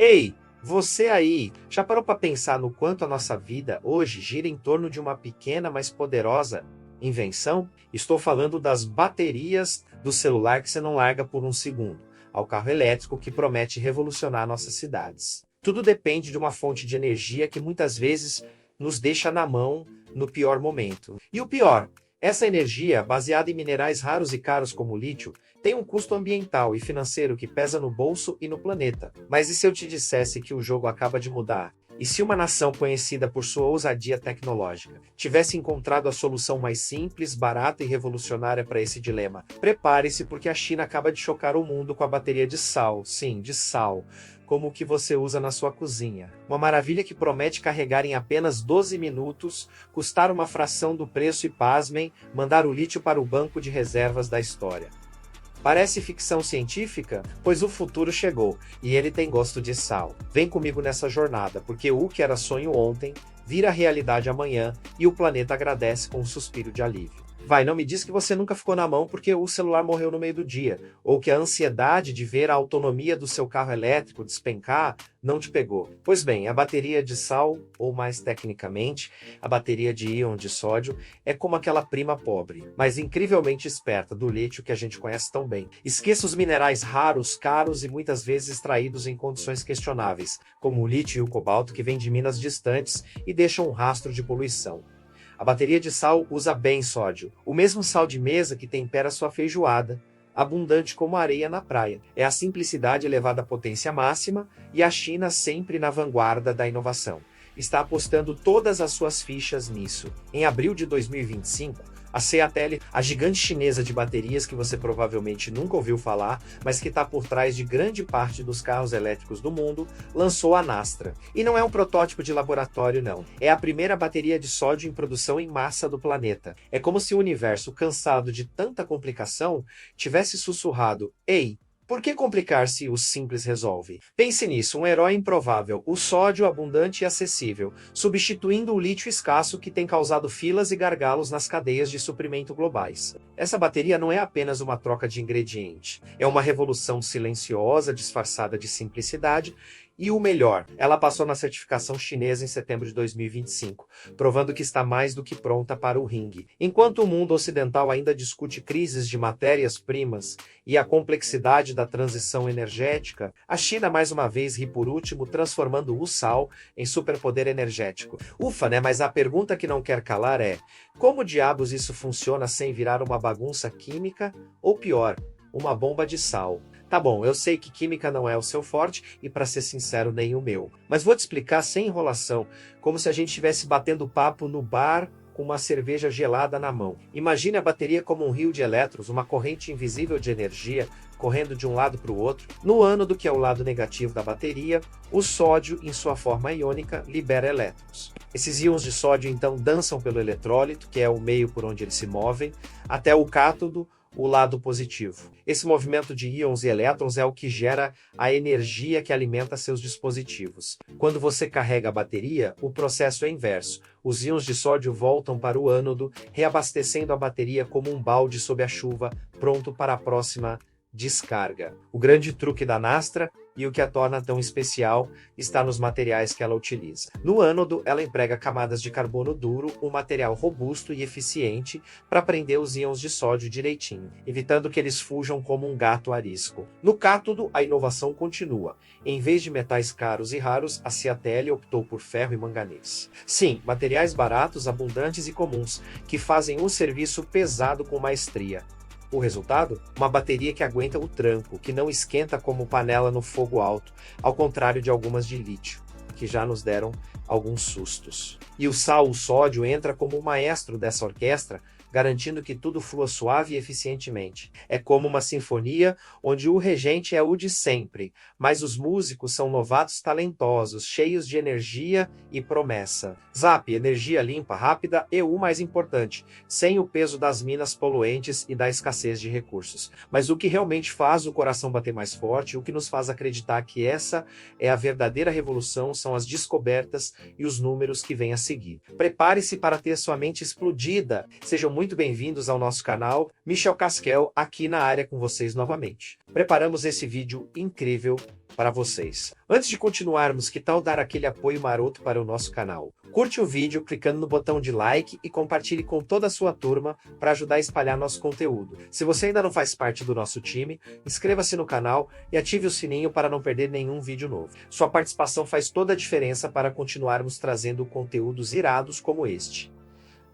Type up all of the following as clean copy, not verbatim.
Ei, você aí, já parou para pensar no quanto a nossa vida hoje gira em torno de uma pequena, mas poderosa invenção? Estou falando das baterias do celular que você não larga por um segundo, ao carro elétrico que promete revolucionar nossas cidades. Tudo depende de uma fonte de energia que muitas vezes nos deixa na mão no pior momento. E o pior, essa energia, baseada em minerais raros e caros como o lítio, tem um custo ambiental e financeiro que pesa no bolso e no planeta. Mas e se eu te dissesse que o jogo acaba de mudar? E se uma nação conhecida por sua ousadia tecnológica tivesse encontrado a solução mais simples, barata e revolucionária para esse dilema? Prepare-se, porque a China acaba de chocar o mundo com a bateria de sal, sim, de sal, como o que você usa na sua cozinha. Uma maravilha que promete carregar em apenas 12 minutos, custar uma fração do preço e, pasmem, mandar o lítio para o banco de reservas da história. Parece ficção científica? Pois o futuro chegou, e ele tem gosto de sal. Vem comigo nessa jornada, porque o que era sonho ontem, vira realidade amanhã, e o planeta agradece com um suspiro de alívio. Vai, não me diz que você nunca ficou na mão porque o celular morreu no meio do dia, ou que a ansiedade de ver a autonomia do seu carro elétrico despencar não te pegou. Pois bem, a bateria de sal, ou mais tecnicamente, a bateria de íon de sódio, é como aquela prima pobre, mas incrivelmente esperta do lítio que a gente conhece tão bem. Esqueça os minerais raros, caros e muitas vezes extraídos em condições questionáveis, como o lítio e o cobalto que vêm de minas distantes e deixam um rastro de poluição. A bateria de sal usa bem sódio, o mesmo sal de mesa que tempera sua feijoada, abundante como areia na praia. É a simplicidade elevada à potência máxima e a China sempre na vanguarda da inovação. Está apostando todas as suas fichas nisso. Em abril de 2025, a CATL, a gigante chinesa de baterias que você provavelmente nunca ouviu falar, mas que está por trás de grande parte dos carros elétricos do mundo, lançou a Nastra. E não é um protótipo de laboratório, não. É a primeira bateria de sódio em produção em massa do planeta. É como se o universo, cansado de tanta complicação, tivesse sussurrado: "Ei, por que complicar se o simples resolve?" Pense nisso, um herói improvável, o sódio abundante e acessível, substituindo o lítio escasso que tem causado filas e gargalos nas cadeias de suprimento globais. Essa bateria não é apenas uma troca de ingrediente, é uma revolução silenciosa, disfarçada de simplicidade. E o melhor, ela passou na certificação chinesa em setembro de 2025, provando que está mais do que pronta para o ringue. Enquanto o mundo ocidental ainda discute crises de matérias-primas e a complexidade da transição energética, a China mais uma vez ri por último, transformando o sal em superpoder energético. Ufa, né? Mas a pergunta que não quer calar é: como diabos isso funciona sem virar uma bagunça química? Ou pior, uma bomba de sal? Tá bom, eu sei que química não é o seu forte e, para ser sincero, nem o meu. Mas vou te explicar sem enrolação, como se a gente estivesse batendo papo no bar com uma cerveja gelada na mão. Imagine a bateria como um rio de elétrons, uma corrente invisível de energia correndo de um lado para o outro. No ânodo, que é o lado negativo da bateria, o sódio, em sua forma iônica, libera elétrons. Esses íons de sódio então dançam pelo eletrólito, que é o meio por onde eles se movem, até o cátodo, o lado positivo. Esse movimento de íons e elétrons é o que gera a energia que alimenta seus dispositivos. Quando você carrega a bateria, o processo é inverso. Os íons de sódio voltam para o ânodo, reabastecendo a bateria como um balde sob a chuva, pronto para a próxima descarga. O grande truque da Nastra, e o que a torna tão especial, está nos materiais que ela utiliza. No ânodo, ela emprega camadas de carbono duro, um material robusto e eficiente para prender os íons de sódio direitinho, evitando que eles fujam como um gato arisco. No cátodo, a inovação continua. Em vez de metais caros e raros, a CATL optou por ferro e manganês. Sim, materiais baratos, abundantes e comuns, que fazem um serviço pesado com maestria. O resultado? Uma bateria que aguenta o tranco, que não esquenta como panela no fogo alto, ao contrário de algumas de lítio, que já nos deram alguns sustos. E o sal, o sódio, entra como o maestro dessa orquestra, garantindo que tudo flua suave e eficientemente. É como uma sinfonia onde o regente é o de sempre, mas os músicos são novatos talentosos, cheios de energia e promessa. Zap, energia limpa, rápida e o mais importante, sem o peso das minas poluentes e da escassez de recursos. Mas o que realmente faz o coração bater mais forte, o que nos faz acreditar que essa é a verdadeira revolução, são as descobertas e os números que vêm a seguir. Prepare-se para ter sua mente explodida. Sejam muito bem-vindos ao nosso canal. Michel Casquel aqui na área com vocês novamente. Preparamos esse vídeo incrível para vocês. Antes de continuarmos, que tal dar aquele apoio maroto para o nosso canal? Curte o vídeo clicando no botão de like e compartilhe com toda a sua turma para ajudar a espalhar nosso conteúdo. Se você ainda não faz parte do nosso time, inscreva-se no canal e ative o sininho para não perder nenhum vídeo novo. Sua participação faz toda a diferença para continuarmos trazendo conteúdos irados como este.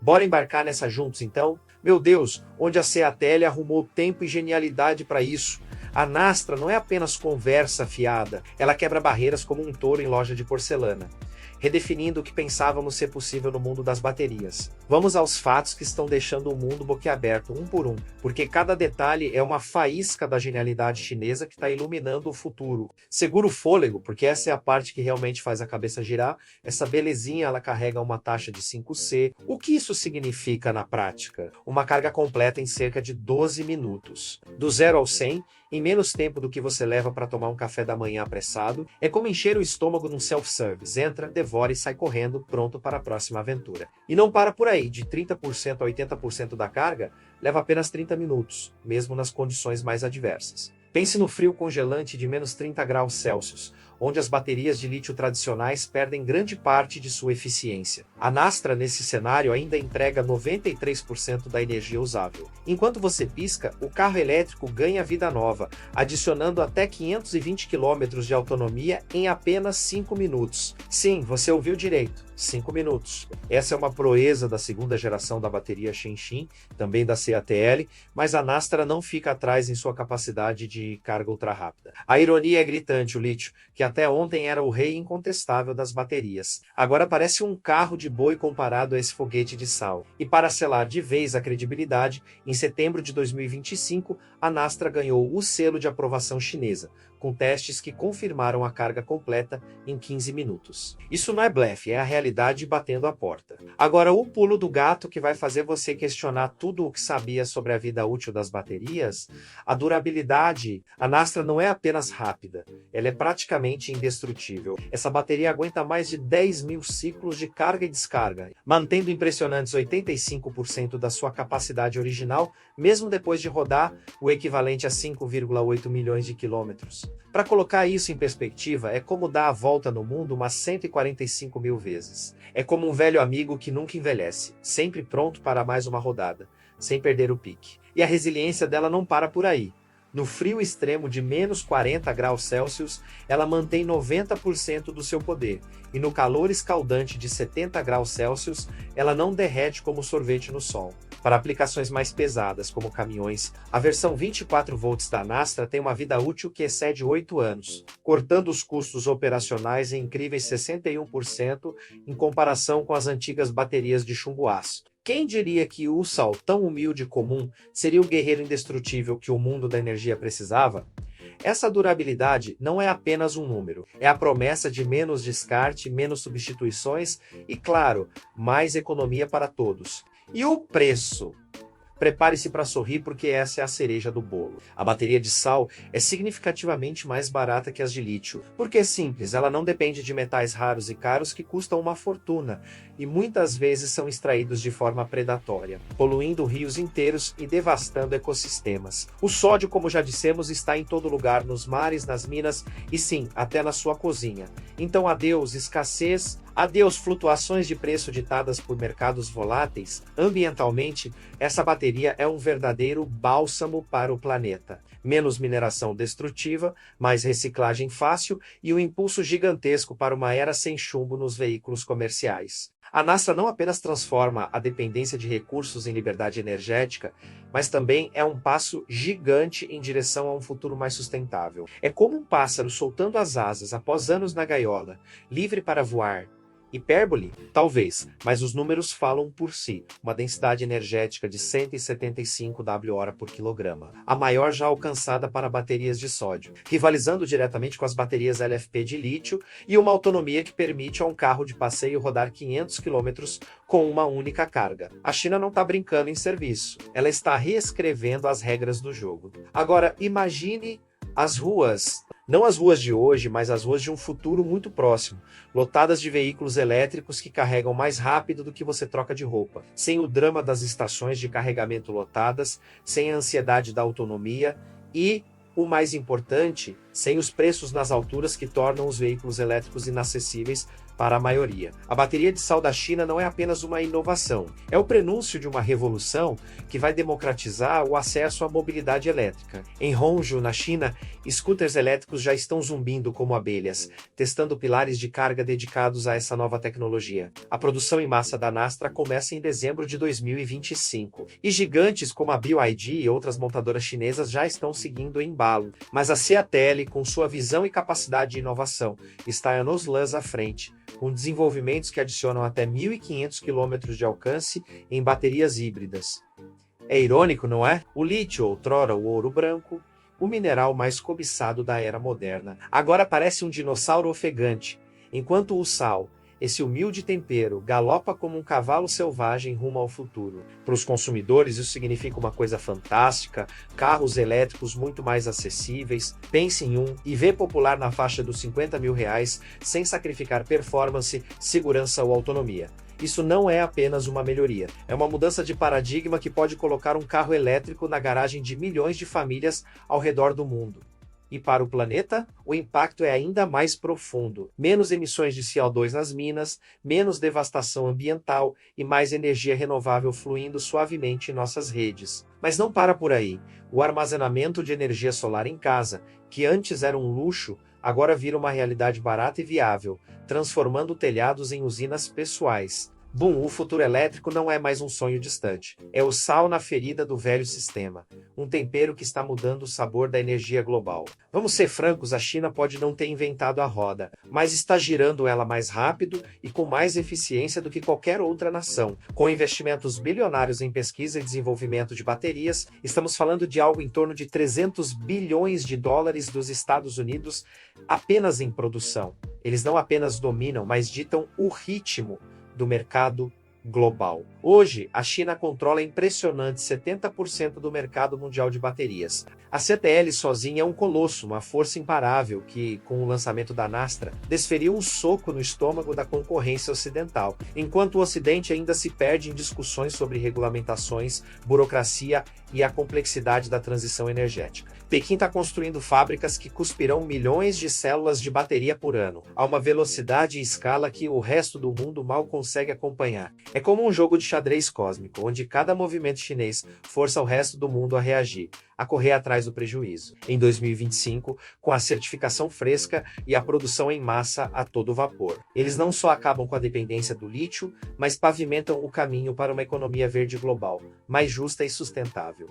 Bora embarcar nessa juntos então? Meu Deus, onde a CATL arrumou tempo e genialidade para isso? A Nastra não é apenas conversa fiada, ela quebra barreiras como um touro em loja de porcelana, redefinindo o que pensávamos ser possível no mundo das baterias. Vamos aos fatos que estão deixando o mundo boquiaberto um por um, porque cada detalhe é uma faísca da genialidade chinesa que está iluminando o futuro. Segura o fôlego, porque essa é a parte que realmente faz a cabeça girar. Essa belezinha, ela carrega uma taxa de 5C. O que isso significa na prática? Uma carga completa em cerca de 12 minutos. Do 0 ao 100, em menos tempo do que você leva para tomar um café da manhã apressado. É como encher o estômago num self-service. Entra, devora e sai correndo, pronto para a próxima aventura. E não para por aí, de 30% a 80% da carga, leva apenas 30 minutos, mesmo nas condições mais adversas. Pense no frio congelante de menos 30 graus Celsius, onde as baterias de lítio tradicionais perdem grande parte de sua eficiência. A Nastra, nesse cenário, ainda entrega 93% da energia usável. Enquanto você pisca, o carro elétrico ganha vida nova, adicionando até 520 km de autonomia em apenas 5 minutos. Sim, você ouviu direito, 5 minutos. Essa é uma proeza da segunda geração da bateria Shenxin, também da CATL, mas a Nastra não fica atrás em sua capacidade de carga ultra rápida. A ironia é gritante, o lítio, que até ontem era o rei incontestável das baterias. Agora parece um carro de boi comparado a esse foguete de sal. E para selar de vez a credibilidade, em setembro de 2025, a Nastra ganhou o selo de aprovação chinesa, com testes que confirmaram a carga completa em 15 minutos. Isso não é blefe, é a realidade batendo a porta. Agora, o pulo do gato que vai fazer você questionar tudo o que sabia sobre a vida útil das baterias, a durabilidade. A Nastra não é apenas rápida, ela é praticamente indestrutível. Essa bateria aguenta mais de 10 mil ciclos de carga e descarga, mantendo impressionantes 85% da sua capacidade original, mesmo depois de rodar o equivalente a 5,8 milhões de quilômetros. Para colocar isso em perspectiva, é como dar a volta no mundo umas 145 mil vezes. É como um velho amigo que nunca envelhece, sempre pronto para mais uma rodada, sem perder o pique. E a resiliência dela não para por aí. No frio extremo de menos 40 graus Celsius, ela mantém 90% do seu poder, e no calor escaldante de 70 graus Celsius, ela não derrete como sorvete no sol. Para aplicações mais pesadas, como caminhões, a versão 24 volts da Nastra tem uma vida útil que excede 8 anos, cortando os custos operacionais em incríveis 61% em comparação com as antigas baterias de chumbo-aço. Quem diria que o Sal, tão humilde e comum, seria o guerreiro indestrutível que o mundo da energia precisava? Essa durabilidade não é apenas um número, é a promessa de menos descarte, menos substituições e, claro, mais economia para todos. E o preço? Prepare-se para sorrir porque essa é a cereja do bolo. A bateria de sal é significativamente mais barata que as de lítio, porque é simples, ela não depende de metais raros e caros que custam uma fortuna e muitas vezes são extraídos de forma predatória, poluindo rios inteiros e devastando ecossistemas. O sódio, como já dissemos, está em todo lugar, nos mares, nas minas e sim, até na sua cozinha. Então adeus escassez, adeus flutuações de preço ditadas por mercados voláteis. Ambientalmente, essa bateria é um verdadeiro bálsamo para o planeta. Menos mineração destrutiva, mais reciclagem fácil e um impulso gigantesco para uma era sem chumbo nos veículos comerciais. A Nastra não apenas transforma a dependência de recursos em liberdade energética, mas também é um passo gigante em direção a um futuro mais sustentável. É como um pássaro soltando as asas após anos na gaiola, livre para voar. Hipérbole? Talvez, mas os números falam por si. Uma densidade energética de 175 Wh por quilograma, a maior já alcançada para baterias de sódio, rivalizando diretamente com as baterias LFP de lítio e uma autonomia que permite a um carro de passeio rodar 500 km com uma única carga. A China não está brincando em serviço, ela está reescrevendo as regras do jogo. Agora, imagine As ruas, não as ruas de hoje, mas as ruas de um futuro muito próximo, lotadas de veículos elétricos que carregam mais rápido do que você troca de roupa, sem o drama das estações de carregamento lotadas, sem a ansiedade da autonomia e, o mais importante, sem os preços nas alturas que tornam os veículos elétricos inacessíveis para a maioria. A bateria de sal da China não é apenas uma inovação, é o prenúncio de uma revolução que vai democratizar o acesso à mobilidade elétrica. Em Hangzhou, na China, scooters elétricos já estão zumbindo como abelhas, testando pilares de carga dedicados a essa nova tecnologia. A produção em massa da Nastra começa em dezembro de 2025, e gigantes como a BYD e outras montadoras chinesas já estão seguindo o embalo. Mas a CATL, com sua visão e capacidade de inovação, está anos-luz à frente, com desenvolvimentos que adicionam até 1.500 km de alcance em baterias híbridas. É irônico, não é? O lítio, outrora o ouro branco, o mineral mais cobiçado da era moderna, agora parece um dinossauro ofegante, enquanto o sal, esse humilde tempero, galopa como um cavalo selvagem rumo ao futuro. Para os consumidores, isso significa uma coisa fantástica, carros elétricos muito mais acessíveis, pense em um EV popular na faixa dos R$50 mil, sem sacrificar performance, segurança ou autonomia. Isso não é apenas uma melhoria, é uma mudança de paradigma que pode colocar um carro elétrico na garagem de milhões de famílias ao redor do mundo. E para o planeta, o impacto é ainda mais profundo. Menos emissões de CO2 nas minas, menos devastação ambiental e mais energia renovável fluindo suavemente em nossas redes. Mas não para por aí. O armazenamento de energia solar em casa, que antes era um luxo, agora vira uma realidade barata e viável, transformando telhados em usinas pessoais. O futuro elétrico não é mais um sonho distante. É o sal na ferida do velho sistema, um tempero que está mudando o sabor da energia global. Vamos ser francos, a China pode não ter inventado a roda, mas está girando ela mais rápido e com mais eficiência do que qualquer outra nação. Com investimentos bilionários em pesquisa e desenvolvimento de baterias, estamos falando de algo em torno de 300 bilhões de dólares dos Estados Unidos apenas em produção. Eles não apenas dominam, mas ditam o ritmo do mercado global. Hoje, a China controla impressionante 70% do mercado mundial de baterias. A CATL sozinha é um colosso, uma força imparável que, com o lançamento da Nastra, desferiu um soco no estômago da concorrência ocidental, enquanto o Ocidente ainda se perde em discussões sobre regulamentações, burocracia e a complexidade da transição energética. Pequim está construindo fábricas que cuspirão milhões de células de bateria por ano, a uma velocidade e escala que o resto do mundo mal consegue acompanhar. É como um jogo de xadrez cósmico, onde cada movimento chinês força o resto do mundo a reagir, a correr atrás do prejuízo. Em 2025, com a certificação fresca e a produção em massa a todo vapor. Eles não só acabam com a dependência do lítio, mas pavimentam o caminho para uma economia verde global, mais justa e sustentável.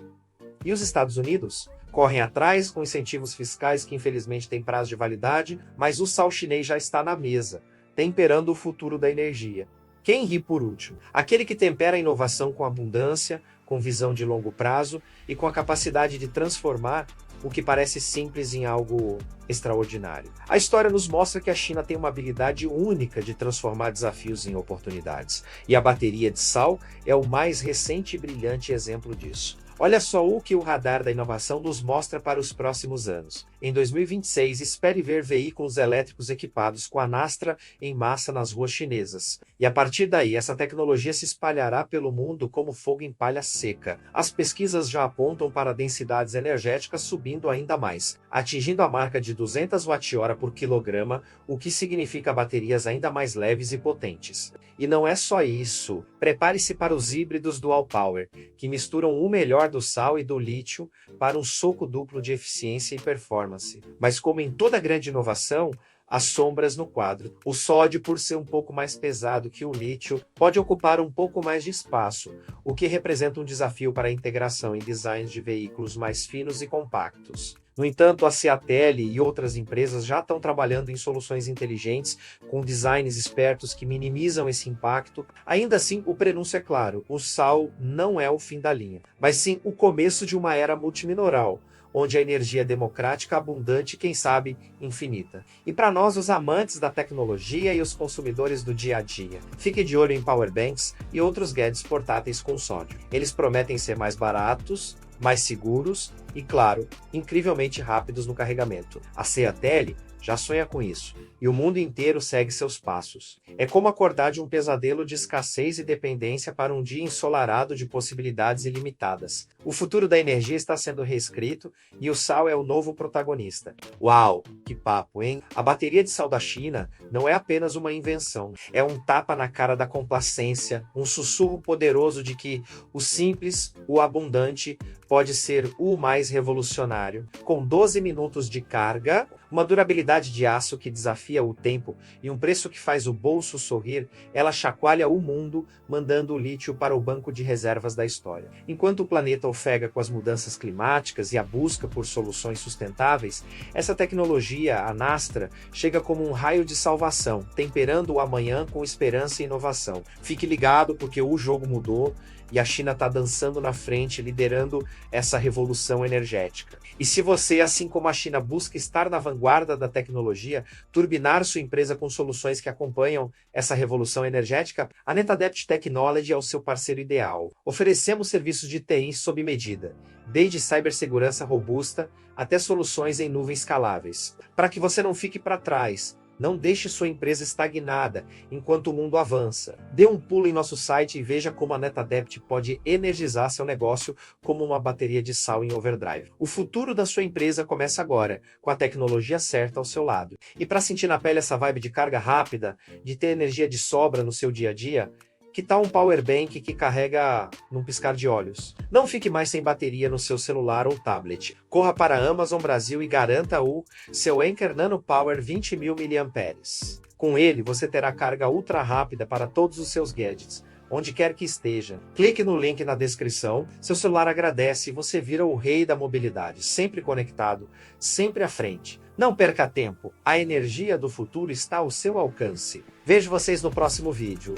E os Estados Unidos? Correm atrás com incentivos fiscais que infelizmente têm prazo de validade, mas o sal chinês já está na mesa, temperando o futuro da energia. Quem ri por último? Aquele que tempera a inovação com abundância, com visão de longo prazo e com a capacidade de transformar o que parece simples em algo extraordinário. A história nos mostra que a China tem uma habilidade única de transformar desafios em oportunidades, e a bateria de sal é o mais recente e brilhante exemplo disso. Olha só o que o radar da inovação nos mostra para os próximos anos. Em 2026, espere ver veículos elétricos equipados com a Nastra em massa nas ruas chinesas. E a partir daí, essa tecnologia se espalhará pelo mundo como fogo em palha seca. As pesquisas já apontam para densidades energéticas subindo ainda mais, atingindo a marca de 200 Wh por quilograma, o que significa baterias ainda mais leves e potentes. E não é só isso. Prepare-se para os híbridos Dual Power, que misturam o melhor do sal e do lítio para um soco duplo de eficiência e performance. Mas como em toda grande inovação, há sombras no quadro. O sódio, por ser um pouco mais pesado que o lítio, pode ocupar um pouco mais de espaço, o que representa um desafio para a integração em designs de veículos mais finos e compactos. No entanto, a CATL e outras empresas já estão trabalhando em soluções inteligentes, com designs espertos que minimizam esse impacto. Ainda assim, o prenúncio é claro: o sal não é o fim da linha, mas sim o começo de uma era multimineral, onde a energia é democrática, abundante e, quem sabe, infinita. E para nós, os amantes da tecnologia e os consumidores do dia a dia, fique de olho em powerbanks e outros gadgets portáteis com sódio. Eles prometem ser mais baratos, mais seguros e, claro, incrivelmente rápidos no carregamento. A Ceatelli já sonha com isso, e o mundo inteiro segue seus passos. É como acordar de um pesadelo de escassez e dependência para um dia ensolarado de possibilidades ilimitadas. O futuro da energia está sendo reescrito e o sal é o novo protagonista. Uau, que papo, hein? A bateria de sal da China não é apenas uma invenção, é um tapa na cara da complacência, um sussurro poderoso de que o simples, o abundante, pode ser o mais revolucionário. Com 12 minutos de carga, uma durabilidade de aço que desafia o tempo e um preço que faz o bolso sorrir, ela chacoalha o mundo, mandando o lítio para o banco de reservas da história. Enquanto o planeta ofega com as mudanças climáticas e a busca por soluções sustentáveis, essa tecnologia, a Nastra, chega como um raio de salvação, temperando o amanhã com esperança e inovação. Fique ligado porque o jogo mudou e a China está dançando na frente, liderando essa revolução energética. E se você, assim como a China, busca estar na vanguarda da tecnologia, turbinar sua empresa com soluções que acompanham essa revolução energética, a NetAdept Technology é o seu parceiro ideal. Oferecemos serviços de TI sob medida, desde cibersegurança robusta até soluções em nuvem escaláveis, para que você não fique para trás. Não deixe sua empresa estagnada enquanto o mundo avança. Dê um pulo em nosso site e veja como a NetAdept pode energizar seu negócio como uma bateria de sal em overdrive. O futuro da sua empresa começa agora, com a tecnologia certa ao seu lado. E para sentir na pele essa vibe de carga rápida, de ter energia de sobra no seu dia a dia, que tal um power bank que carrega num piscar de olhos? Não fique mais sem bateria no seu celular ou tablet. Corra para a Amazon Brasil e garanta o seu Anker Nano Power 20.000 mAh. Com ele, você terá carga ultra rápida para todos os seus gadgets, onde quer que esteja. Clique no link na descrição, seu celular agradece e você vira o rei da mobilidade, sempre conectado, sempre à frente. Não perca tempo, a energia do futuro está ao seu alcance. Vejo vocês no próximo vídeo.